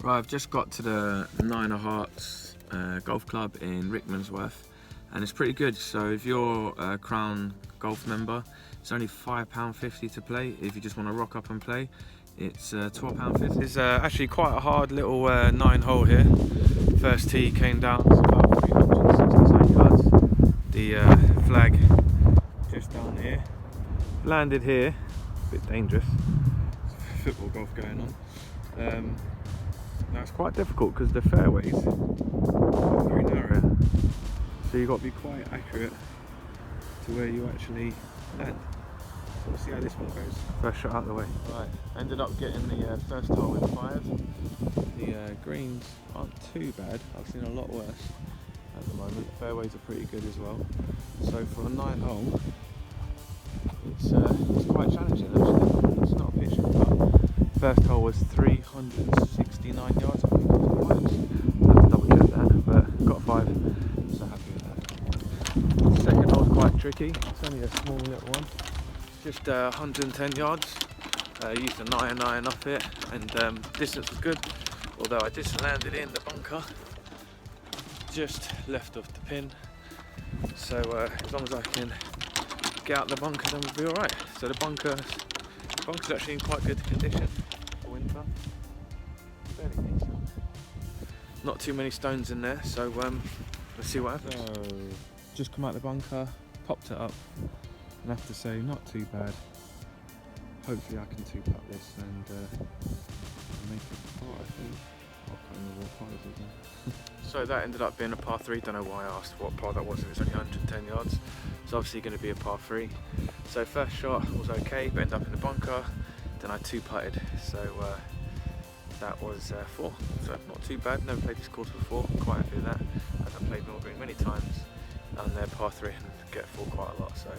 Right, I've just got to the Herts Golf Club in Rickmansworth, and it's pretty good. So if you're a Crown Golf member, it's only £5.50 to play. If you just want to rock up and play, it's £12.50. It's actually quite a hard little 9-hole here. First tee came down, it's about 369 yards. The flag just down here. Landed here, a bit dangerous. Football golf going on. Now it's quite difficult because the fairways are very narrow, so you've got to be quite accurate to where you actually land. So we'll see how this one goes. First shot out of the way. Right, ended up getting the first hole in 5. The greens aren't too bad. I've seen a lot worse at the moment. The fairways are pretty good as well. So for a 9-hole, it's quite challenging actually. It's not a pitch, but first hole was 369 yards, I think it was. I have to double check that, but got 5, so happy with that. Second hole's quite tricky, it's only a small little one, just 110 yards. Used a 9-iron up it, and distance was good, although I just landed in the bunker, just left off the pin, so as long as I can get out the bunker then we'll be alright. So the bunker's actually in quite good condition for winter, fairly decent. Not too many stones in there, so let's see what happens. So, just come out the bunker, popped it up, and I have to say, not too bad. Hopefully I can two-putt this and make it par, I think. I can't remember what par this is now. So that ended up being a par 3, don't know why I asked what par that was, it was only 110 yards. It's obviously going to be a par 3. So first shot was okay, but ended up in the bunker. Then I two-putted, so that was 4. So not too bad, never played this course before, quite happy with that. As I've played Mill Green many times, and they're par 3 and get 4 quite a lot, so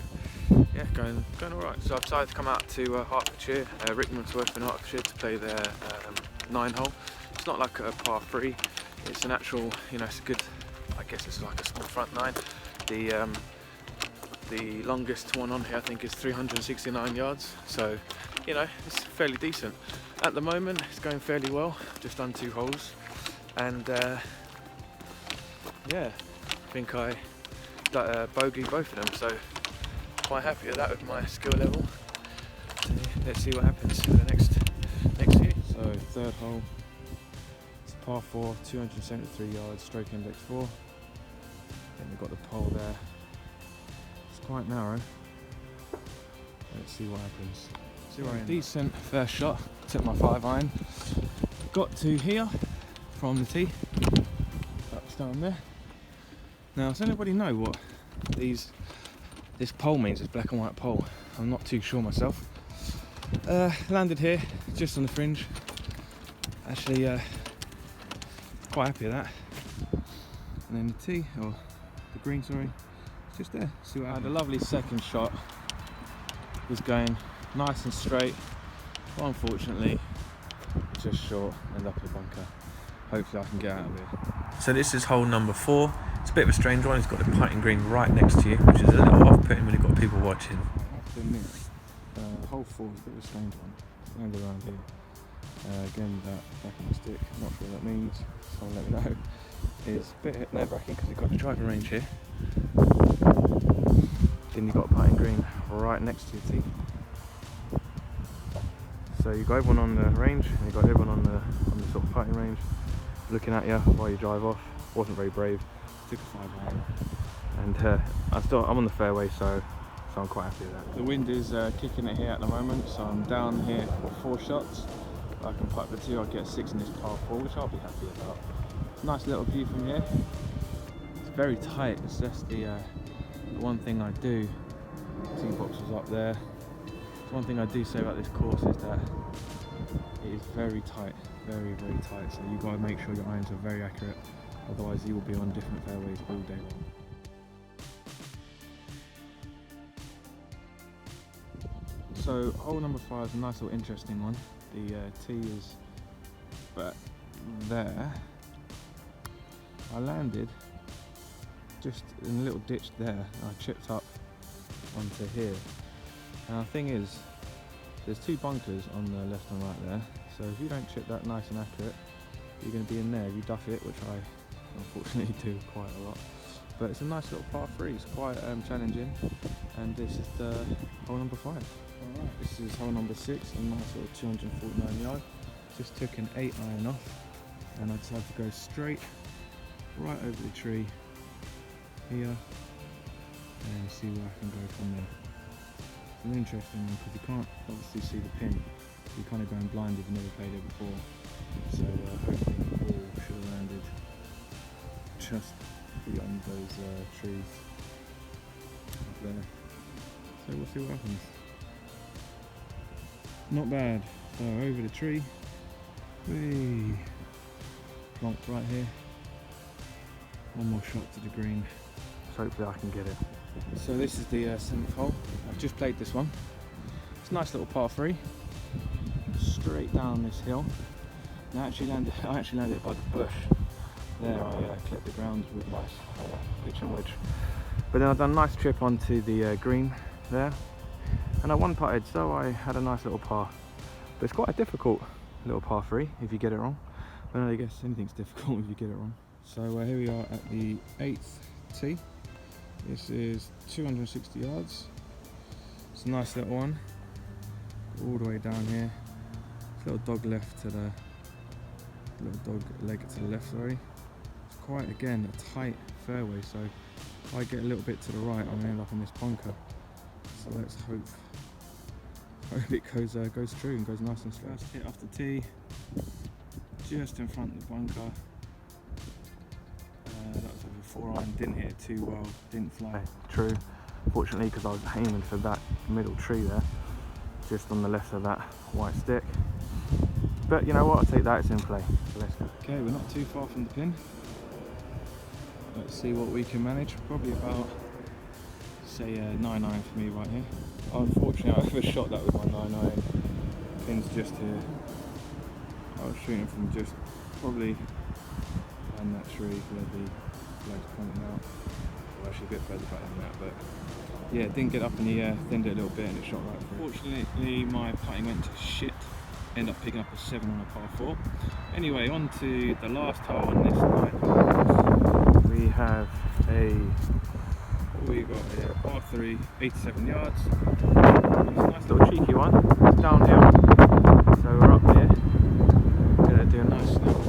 yeah, going alright. So I've decided to come out to Hertfordshire, Rickmansworth in Hertfordshire to play their 9-hole. It's not like a par 3, it's an actual, you know, it's a good, I guess it's like a small front 9. The longest one on here I think is 369 yards, so you know, it's fairly decent. At the moment it's going fairly well, just done 2 holes, and yeah, I think I bogeyed both of them, so quite happy with that with my skill level. So let's see what happens for the next few. So third hole, it's a par 4, 273 yards, stroke index 4. Then we've got the pole there. It's quite narrow. Let's see what happens. Decent first shot. Took my 5-iron. Got to here from the tee. That's down there. Now, does anybody know what this pole means? This black and white pole. I'm not too sure myself. Landed here, just on the fringe. Actually, quite happy with that. And then the tee, or the green, sorry, it's just there. See what happens. I had a lovely second shot. Was going nice and straight, but unfortunately, just short. End up in the bunker. Hopefully, I can get out of here. So this is hole number 4. It's a bit of a strange one. It's got the putting green right next to you, which is a little off-putting when you've got people watching. I have to admit, hole 4 is a bit of a strange one. Land around here. Again, that back on the stick. Not sure what that means. Someone let me know. It's a bit nerve-wracking because you've got the driving range here. Then you've got a putting green right next to your tee. So you've got everyone on the range, and you've got everyone on the sort of putting range looking at you while you drive off. Wasn't very brave. Took a 5-iron, and I'm on the fairway, so I'm quite happy with that. The wind is kicking it here at the moment, so I'm down here for 4 shots. I can putt the 2. I'll get a 6 in this par 4, which I'll be happy about. Nice little view from here. It's very tight. It's just the one thing I do. Tee box is up there. One thing I do say about this course is that it is very tight, very, very tight. So you've got to make sure your irons are very accurate. Otherwise you will be on different fairways all day long. So hole number 5 is a nice little interesting one. The tee is there. I landed just in a little ditch there, and I chipped up onto here. Now the thing is, there's 2 bunkers on the left and right there, so if you don't chip that nice and accurate, you're going to be in there. If you duff it, which I unfortunately do quite a lot. But it's a nice little par 3. It's quite challenging, and this is the hole number 5. Alright, this is hole number 6, a nice little 249 yard. Just took an 8 iron off, and I decided to go straight right over the tree here and see where I can go from there. It's an interesting one because you can't obviously see the pin. You're kind of going blind if you've never played it before. So hopefully the ball should have landed just beyond those trees up there. So we'll see what happens. Not bad. So over the tree, whee, plonked right here. One more shot to the green. So hopefully I can get it. So this is the 7th hole. I've just played this one. It's a nice little par 3. Straight down this hill. And I actually landed it by the bush. There I clipped the ground with my pitching wedge. But then I've done a nice trip onto the green there. And I one putted, so I had a nice little par. But it's quite a difficult little par 3 if you get it wrong. But I guess anything's difficult if you get it wrong. So here we are at the 8th tee. This is 260 yards. It's a nice little one. All the way down here. Little dog left to the little dog leg to the left, sorry. It's quite, again, a tight fairway, so if I get a little bit to the right, I'm gonna end up in this bunker. So let's hope it goes true and goes nice and straight. First hit off the tee, just in front of the bunker. That was over 4 iron, didn't hit it too well, didn't fly true. Fortunately, because I was aiming for that middle tree there, just on the left of that white stick. But you know what, I'll take that, it's in play. So let's go. Okay, we're not too far from the pin. Let's see what we can manage. Probably about, say, 9 iron for me right here. Unfortunately, I overshot that with my 9 iron. Pin's just here. I was shooting from just probably behind that tree where the flag's pointing out. Well, actually a bit further back than that, but yeah, it didn't get up in the air, thinned it a little bit and it shot right through. Fortunately, my putting went to shit. End up picking up a 7 on a par 4. Anyway, on to the last hole on this night. We have what we got here, par 3, 87 yards. It's a nice little cheeky one. It's downhill, so we're up here. Gonna do a nice little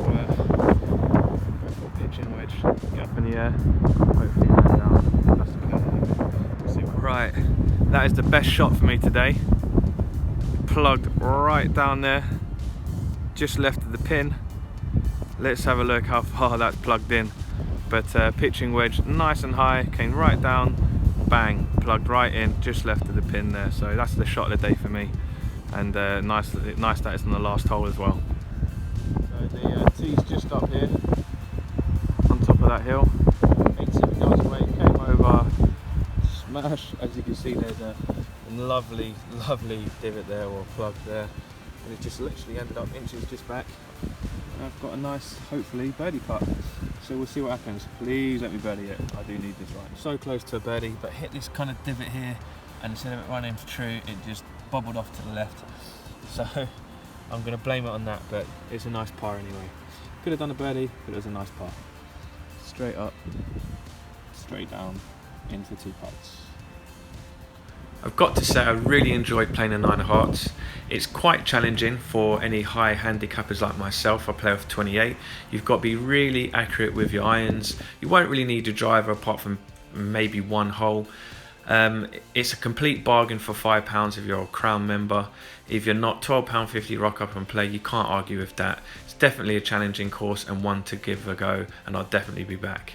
pitching wedge, get up in the air, hopefully land down. That's the plan. Right, that is the best shot for me today. Plugged right down there, just left of the pin. Let's have a look how far that's plugged in. But pitching wedge nice and high, came right down, bang, plugged right in, just left of the pin there. So that's the shot of the day for me, and nice that it's on the last hole as well. So the tee's just up here on top of that hill, 87 yards away, came over, smash. As you can see, there's a lovely divot there, or plug there, and it just literally ended up inches just back. And I've got a nice, hopefully, birdie putt. So we'll see what happens. Please let me birdie it. I do need this right. So close to a birdie, but hit this kind of divot here, and instead of it running true, it just bobbled off to the left. So I'm going to blame it on that, but it's a nice par anyway. Could have done a birdie, but it was a nice par. Straight up, straight down, into 2 putts. I've got to say I really enjoyed playing a 9 of hearts. It's quite challenging for any high handicappers like myself. I play with 28. You've got to be really accurate with your irons. You won't really need a driver apart from maybe one hole. It's a complete bargain for £5 if you're a Crown member. If you're not, £12.50 rock up and play. You can't argue with that. It's definitely a challenging course and one to give a go, and I'll definitely be back.